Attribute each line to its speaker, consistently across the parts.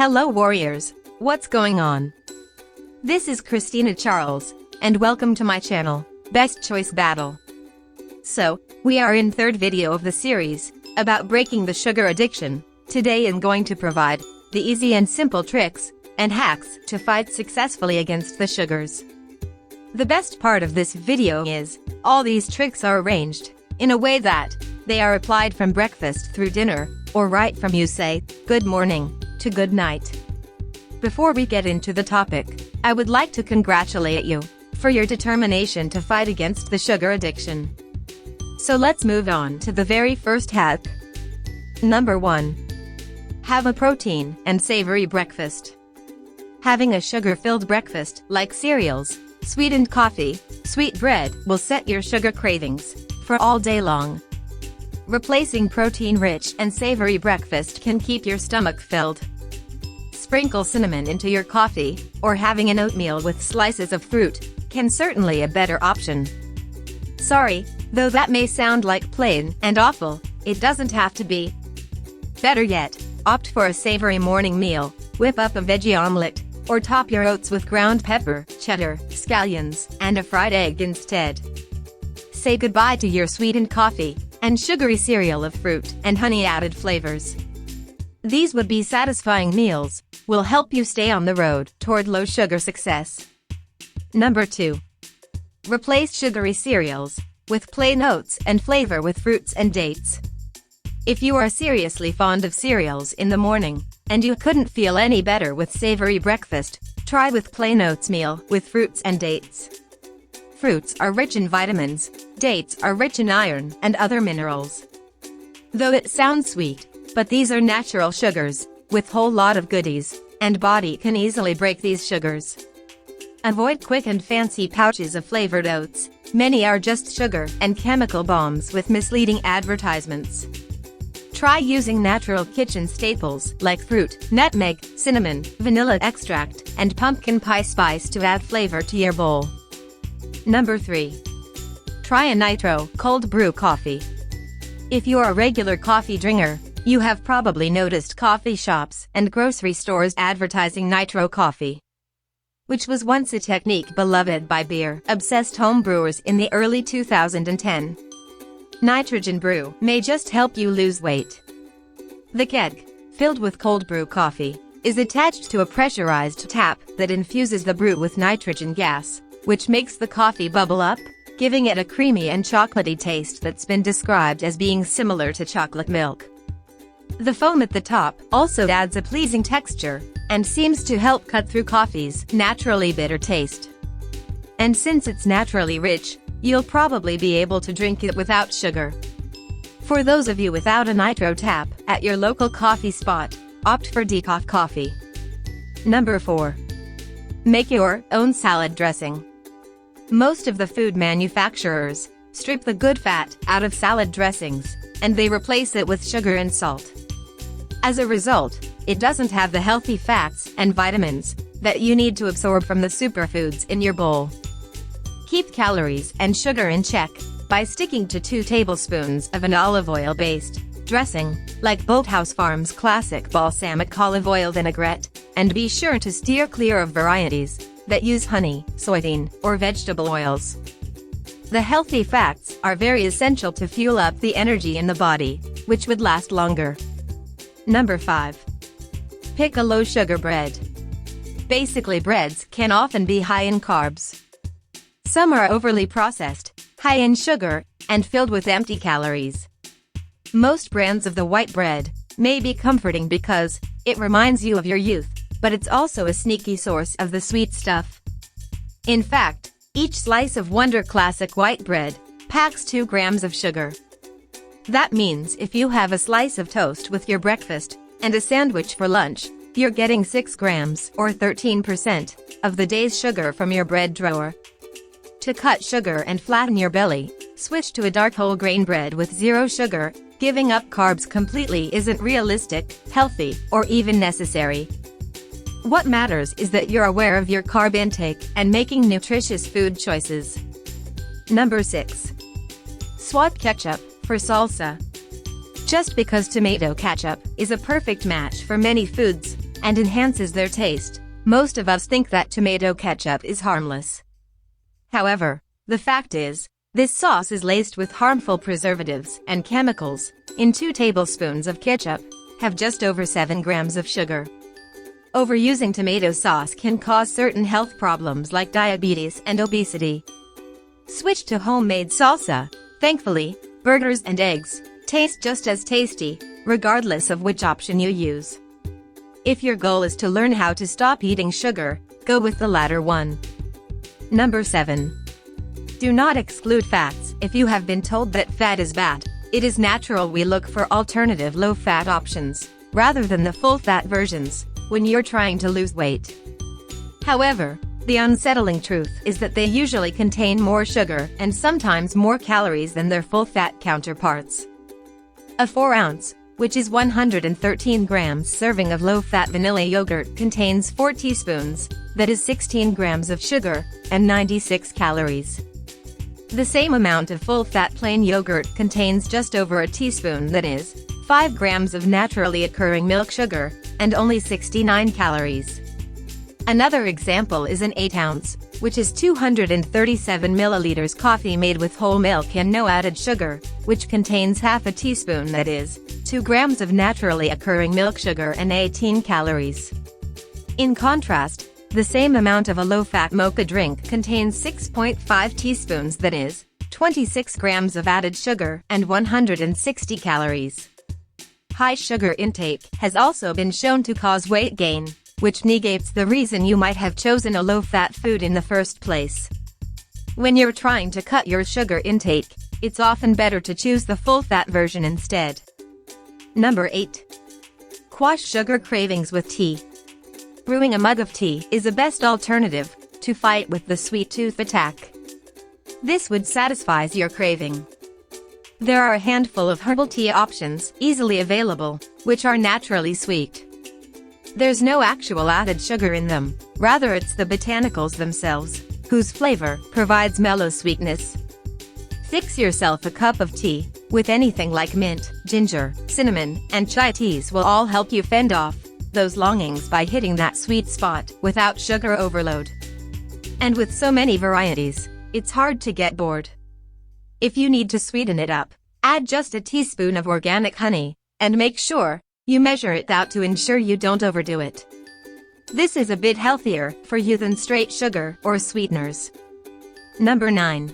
Speaker 1: Hello warriors, what's going on? This is Christina Charles, and welcome to my channel, Best Choice Battle. So, we are in third video of the series, about breaking the sugar addiction. Today I'm going to provide the easy and simple tricks and hacks to fight successfully against the sugars. The best part of this video is, all these tricks are arranged in a way that they are applied from breakfast through dinner, or right from you say, good morning, to good night. Before we get into the topic, I would like to congratulate you for your determination to fight against the sugar addiction. So let's move on to the very first hack. Number 1. Have a protein and savory breakfast. Having a sugar-filled breakfast, like cereals, sweetened coffee, sweet bread, will set your sugar cravings for all day long. Replacing protein-rich and savory breakfast can keep your stomach filled. Sprinkle cinnamon into your coffee, or having an oatmeal with slices of fruit can certainly a better option. Sorry, though that may sound like plain and awful, it doesn't have to be. Better yet, opt for a savory morning meal, whip up a veggie omelet, or top your oats with ground pepper, cheddar, scallions, and a fried egg instead. Say goodbye to your sweetened coffee and sugary cereal of fruit and honey-added flavors. These would-be satisfying meals will help you stay on the road toward low-sugar success. Number 2. Replace sugary cereals with plain oats and flavor with fruits and dates. If you are seriously fond of cereals in the morning, and you couldn't feel any better with savory breakfast, try with plain oatmeal with fruits and dates. Fruits are rich in vitamins, dates are rich in iron and other minerals. Though it sounds sweet, but these are natural sugars, with whole lot of goodies, and body can easily break these sugars. Avoid quick and fancy pouches of flavored oats. Many are just sugar and chemical bombs with misleading advertisements. Try using natural kitchen staples like fruit, nutmeg, cinnamon, vanilla extract, and pumpkin pie spice to add flavor to your bowl. Number 3. Try a nitro cold brew coffee. If you're a regular coffee drinker, you have probably noticed coffee shops and grocery stores advertising nitro coffee, which was once a technique beloved by beer-obsessed homebrewers in the early 2010s. Nitrogen brew may just help you lose weight. The keg, filled with cold brew coffee, is attached to a pressurized tap that infuses the brew with nitrogen gas, which makes the coffee bubble up, giving it a creamy and chocolatey taste that's been described as being similar to chocolate milk. The foam at the top also adds a pleasing texture, and seems to help cut through coffee's naturally bitter taste. And since it's naturally rich, you'll probably be able to drink it without sugar. For those of you without a nitro tap at your local coffee spot, opt for decaf coffee. Number 4. Make your own salad dressing. Most of the food manufacturers strip the good fat out of salad dressings, and they replace it with sugar and salt. As a result, it doesn't have the healthy fats and vitamins that you need to absorb from the superfoods in your bowl. Keep calories and sugar in check by sticking to 2 tablespoons of an olive oil-based dressing, like Bolthouse Farms Classic Balsamic Olive Oil Vinaigrette, and be sure to steer clear of varieties that use honey, soybean, or vegetable oils. The healthy fats are very essential to fuel up the energy in the body, which would last longer. Number 5. Pick a low-sugar bread. Basically, breads can often be high in carbs. Some are overly processed, high in sugar, and filled with empty calories. Most brands of the white bread may be comforting because it reminds you of your youth, but it's also a sneaky source of the sweet stuff. In fact, each slice of Wonder Classic white bread packs 2 grams of sugar. That means if you have a slice of toast with your breakfast and a sandwich for lunch, you're getting 6 grams or 13% of the day's sugar from your bread drawer. To cut sugar and flatten your belly, switch to a dark whole grain bread with 0 sugar. Giving up carbs completely isn't realistic, healthy, or even necessary. What matters is that you're aware of your carb intake and making nutritious food choices. Number 6. Swap ketchup for salsa. Just because tomato ketchup is a perfect match for many foods, and enhances their taste. Most of us think that tomato ketchup is harmless. However, the fact is, this sauce is laced with harmful preservatives and chemicals. In 2 tablespoons of ketchup, have just over 7 grams of sugar. Overusing tomato sauce can cause certain health problems like diabetes and obesity. Switch to homemade salsa. Thankfully, burgers and eggs taste just as tasty, regardless of which option you use. If your goal is to learn how to stop eating sugar, go with the latter one. Number 7. Do not exclude fats. If you have been told that fat is bad, it is natural we look for alternative low-fat options, rather than the full-fat versions, when you're trying to lose weight. However, the unsettling truth is that they usually contain more sugar and sometimes more calories than their full-fat counterparts. A 4-ounce, which is 113 grams serving of low-fat vanilla yogurt contains 4 teaspoons, that is 16 grams of sugar, and 96 calories. The same amount of full-fat plain yogurt contains just over a teaspoon, that is 5 grams of naturally occurring milk sugar, and only 69 calories. Another example is an 8-ounce, which is 237 milliliters coffee made with whole milk and no added sugar, which contains half a teaspoon, that is 2 grams of naturally occurring milk sugar and 18 calories. In contrast, the same amount of a low-fat mocha drink contains 6.5 teaspoons, that is 26 grams of added sugar and 160 calories. High sugar intake has also been shown to cause weight gain, which negates the reason you might have chosen a low-fat food in the first place. When you're trying to cut your sugar intake, it's often better to choose the full-fat version instead. Number 8. Quash sugar cravings with tea. Brewing a mug of tea is the best alternative to fight with the sweet tooth attack. This would satisfy your craving. There are a handful of herbal tea options easily available, which are naturally sweet. There's no actual added sugar in them, rather it's the botanicals themselves, whose flavor provides mellow sweetness. Fix yourself a cup of tea, with anything like mint, ginger, cinnamon, and chai teas will all help you fend off those longings by hitting that sweet spot without sugar overload. And with so many varieties, it's hard to get bored. If you need to sweeten it up, add just a teaspoon of organic honey, and make sure you measure it out to ensure you don't overdo it. This is a bit healthier for you than straight sugar or sweeteners. Number 9.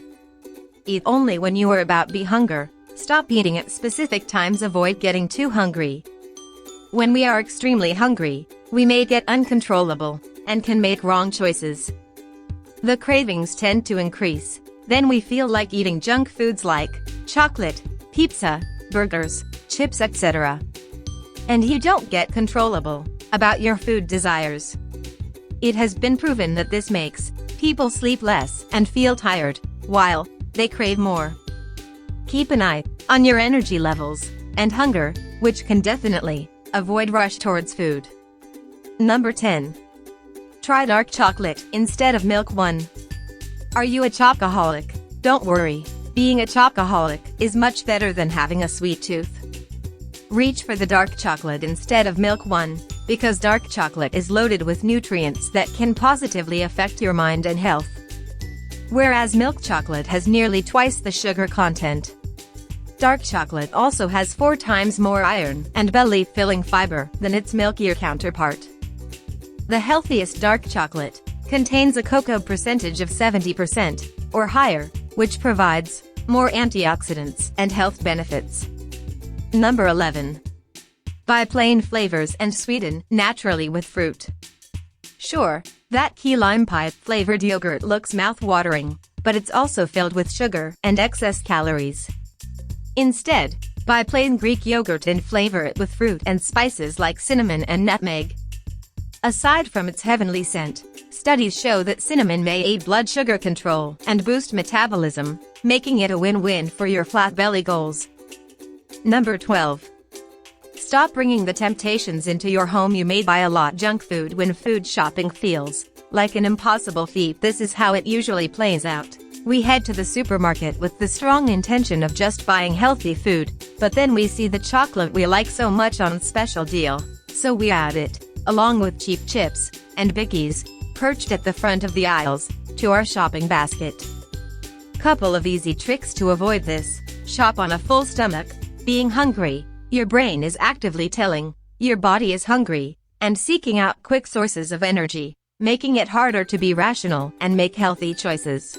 Speaker 1: Eat only when you are about to be hungry. Stop eating at specific times. Avoid getting too hungry. When we are extremely hungry, we may get uncontrollable and can make wrong choices. The cravings tend to increase. Then we feel like eating junk foods like chocolate, pizza, burgers, chips, etc. And you don't get controllable about your food desires. It has been proven that this makes people sleep less and feel tired, while they crave more. Keep an eye on your energy levels and hunger, which can definitely avoid rush towards food. Number 10. Try dark chocolate instead of milk. 1. Are you a chocoholic? Don't worry, being a chocoholic is much better than having a sweet tooth. Reach for the dark chocolate instead of milk. 1. Because dark chocolate is loaded with nutrients that can positively affect your mind and health. Whereas milk chocolate has nearly twice the sugar content. Dark chocolate also has 4 times more iron and belly-filling fiber than its milkier counterpart. The healthiest dark chocolate contains a cocoa percentage of 70% or higher, which provides more antioxidants and health benefits. Number 11. Buy plain flavors and sweeten naturally with fruit. Sure, that key lime pie flavored yogurt looks mouth-watering, but it's also filled with sugar and excess calories. Instead, buy plain Greek yogurt and flavor it with fruit and spices like cinnamon and nutmeg. Aside from its heavenly scent, studies show that cinnamon may aid blood sugar control and boost metabolism, making it a win-win for your flat belly goals. Number 12. Stop bringing the temptations into your home. You may buy a lot of junk food when food shopping feels like an impossible feat. This is how it usually plays out. We head to the supermarket with the strong intention of just buying healthy food, but then we see the chocolate we like so much on special deal, so we add it. along with cheap chips and bickies, perched at the front of the aisles, to our shopping basket. Couple of easy tricks to avoid this. Shop on a full stomach. Being hungry, your brain is actively telling your body is hungry and seeking out quick sources of energy, making it harder to be rational and make healthy choices.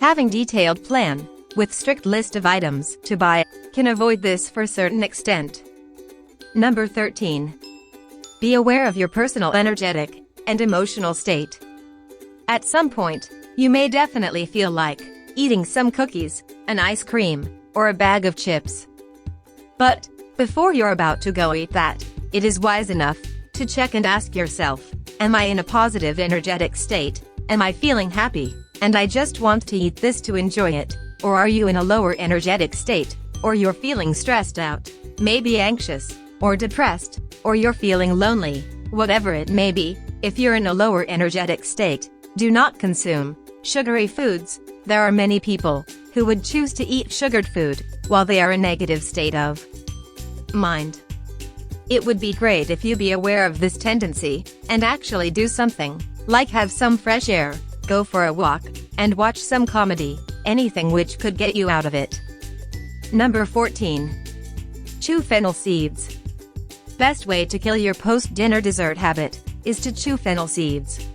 Speaker 1: Having detailed plan with strict list of items to buy can avoid this for a certain extent. Number 13. Be aware of your personal energetic and emotional state. At some point, you may definitely feel like eating some cookies, an ice cream, or a bag of chips. But before you're about to go eat that, it is wise enough to check and ask yourself, am I in a positive energetic state? Am I feeling happy, and I just want to eat this to enjoy it? Or are you in a lower energetic state, or you're feeling stressed out, maybe anxious, or depressed, or you're feeling lonely? Whatever it may be, if you're in a lower energetic state, do not consume sugary foods. There are many people who would choose to eat sugared food while they are in a negative state of mind. It would be great if you be aware of this tendency and actually do something, like have some fresh air, go for a walk, and watch some comedy, anything which could get you out of it. Number 14. Chew fennel seeds. Best way to kill your post-dinner dessert habit is to chew fennel seeds.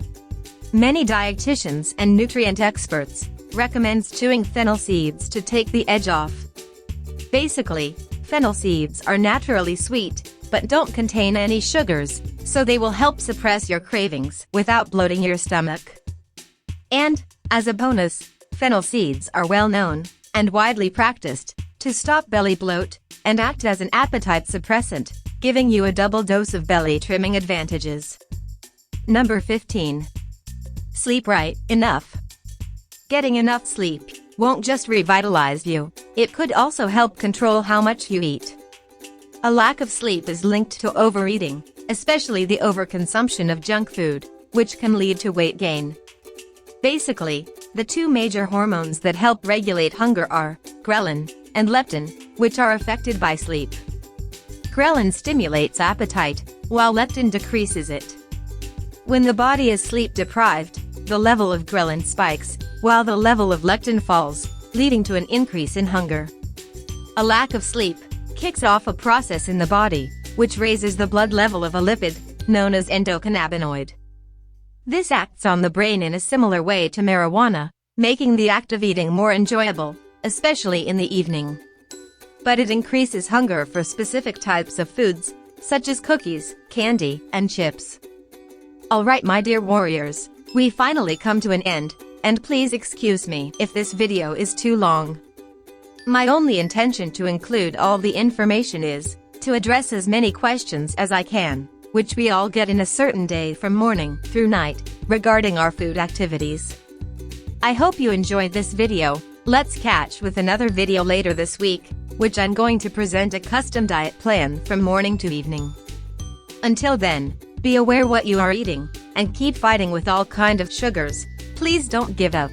Speaker 1: Many dietitians and nutrient experts recommends chewing fennel seeds to take the edge off. Basically, fennel seeds are naturally sweet, but don't contain any sugars, so they will help suppress your cravings without bloating your stomach. And, as a bonus, fennel seeds are well known and widely practiced to stop belly bloat and act as an appetite suppressant, giving you a double dose of belly trimming advantages. Number 15. Sleep right enough. Getting enough sleep won't just revitalize you, it could also help control how much you eat. A lack of sleep is linked to overeating, especially the overconsumption of junk food, which can lead to weight gain. Basically, the two major hormones that help regulate hunger are ghrelin and leptin, which are affected by sleep. Ghrelin stimulates appetite, while leptin decreases it. When the body is sleep deprived, the level of ghrelin spikes, while the level of leptin falls, leading to an increase in hunger. A lack of sleep kicks off a process in the body, which raises the blood level of a lipid, known as endocannabinoid. This acts on the brain in a similar way to marijuana, making the act of eating more enjoyable, especially in the evening. But it increases hunger for specific types of foods, such as cookies, candy, and chips. Alright my dear warriors, we finally come to an end, and please excuse me if this video is too long. My only intention to include all the information is to address as many questions as I can, which we all get in a certain day from morning through night, regarding our food activities. I hope you enjoyed this video. Let's catch with another video later this week, which I'm going to present a custom diet plan from morning to evening. Until then, be aware what you are eating, and keep fighting with all kind of sugars. Please don't give up.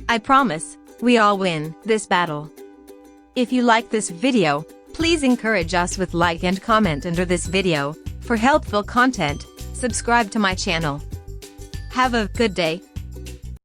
Speaker 1: I promise, we all win this battle. If you like this video, please encourage us with like and comment under this video. For helpful content, subscribe to my channel. Have a good day.